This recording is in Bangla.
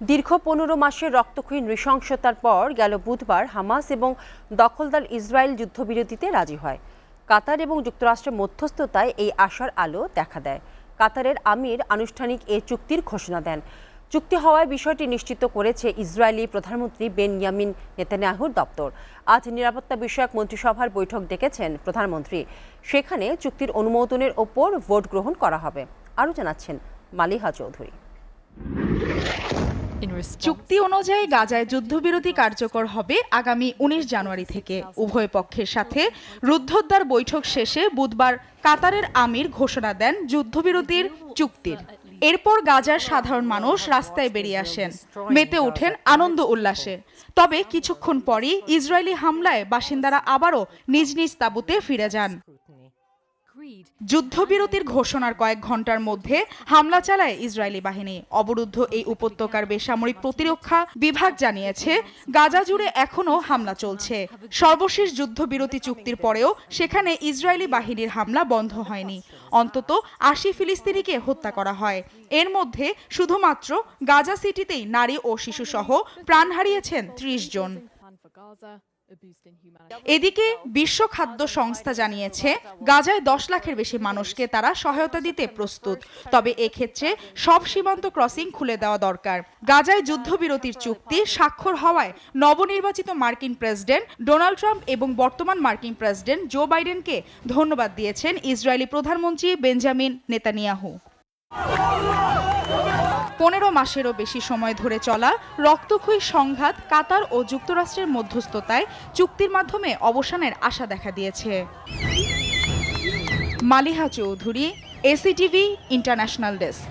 দীর্ঘ ১৫ মাসের রক্তক্ষয়ী নৃশংসতার পর গেল বুধবার হামাস এবং দখলদার ইসরায়েল যুদ্ধবিরতিতে রাজি হয়। কাতার এবং যুক্তরাষ্ট্রের মধ্যস্থতায় এই আশার আলো দেখা দেয়। কাতারের আমির আনুষ্ঠানিক এ চুক্তির ঘোষণা দেন। চুক্তি হওয়ার বিষয়টি নিশ্চিত করেছে ইসরায়েলি প্রধানমন্ত্রী বেনয়ামিন নেতানিয়াহুর দপ্তর। আজ নিরাপত্তা বিষয়ক মন্ত্রিসভার বৈঠক ডেকেছেন প্রধানমন্ত্রী। সেখানে চুক্তির অনুমোদনের ওপর ভোট গ্রহণ করা হবে। আরও জানাচ্ছেন মালিহা চৌধুরী। চুক্তি অনুযায়ী গাজায় যুদ্ধবিরতি কার্যকর হবে আগামী ১৯ জানুয়ারি থেকে। উভয় পক্ষের সাথে রুদ্ধদ্বার বৈঠক শেষে বুধবার কাতারের আমির ঘোষণা দেন যুদ্ধবিরতির চুক্তির। এরপর গাজার সাধারণ মানুষ রাস্তায় বেরিয়ে আসেন, মেতে ওঠেন আনন্দ উল্লাসে। তবে কিছুক্ষণ পরই ইসরায়েলি হামলায় বাসিন্দারা আবারও নিজ নিজ তাঁবুতে ফিরে যান। যুদ্ধবিরতির ঘোষণার কয়েক ঘন্টার মধ্যে হামলা চালায় ইসরায়েলি বাহিনী। অবরুদ্ধ এই উপত্যকার বেসামরিক প্রতিরক্ষা বিভাগ জানিয়েছে, গাজা জুড়ে এখনও হামলা চলছে। সর্বশেষ যুদ্ধবিরতি চুক্তির পরেও সেখানে ইসরায়েলি বাহিনীর হামলা বন্ধ হয়নি। অন্তত ৮০ ফিলিস্তিনিকে হত্যা করা হয়। এর মধ্যে শুধুমাত্র গাজা সিটিতেই নারী ও শিশুসহ প্রাণ হারিয়েছেন ৩০ জন। এদিকে বিশ্ব খাদ্য সংস্থা জানিয়েছে, গাজায় ১০ লাখের বেশি মানুষকে তারা সহায়তা দিতে প্রস্তুত। তবে এক্ষেত্রে সব সীমান্ত ক্রসিং খুলে দেওয়া দরকার। গাজায় যুদ্ধবিরতির চুক্তি স্বাক্ষর হওয়ায় নবনির্বাচিত মার্কিন প্রেসিডেন্ট ডোনাল্ড ট্রাম্প এবং বর্তমান মার্কিন প্রেসিডেন্ট জো বাইডেনকে ধন্যবাদ দিয়েছেন ইসরায়েলি প্রধানমন্ত্রী বেঞ্জামিন নেতানিয়াহু। ১৫ মাসেরও বেশি সময় ধরে চলা রক্তক্ষয়ী সংঘাত কাতার ও যুক্তরাষ্ট্রের মধ্যস্থতায় চুক্তির মাধ্যমে অবসানের আশা দেখা দিয়েছে। Maliha Chowdhury, এসিটিভি international desk.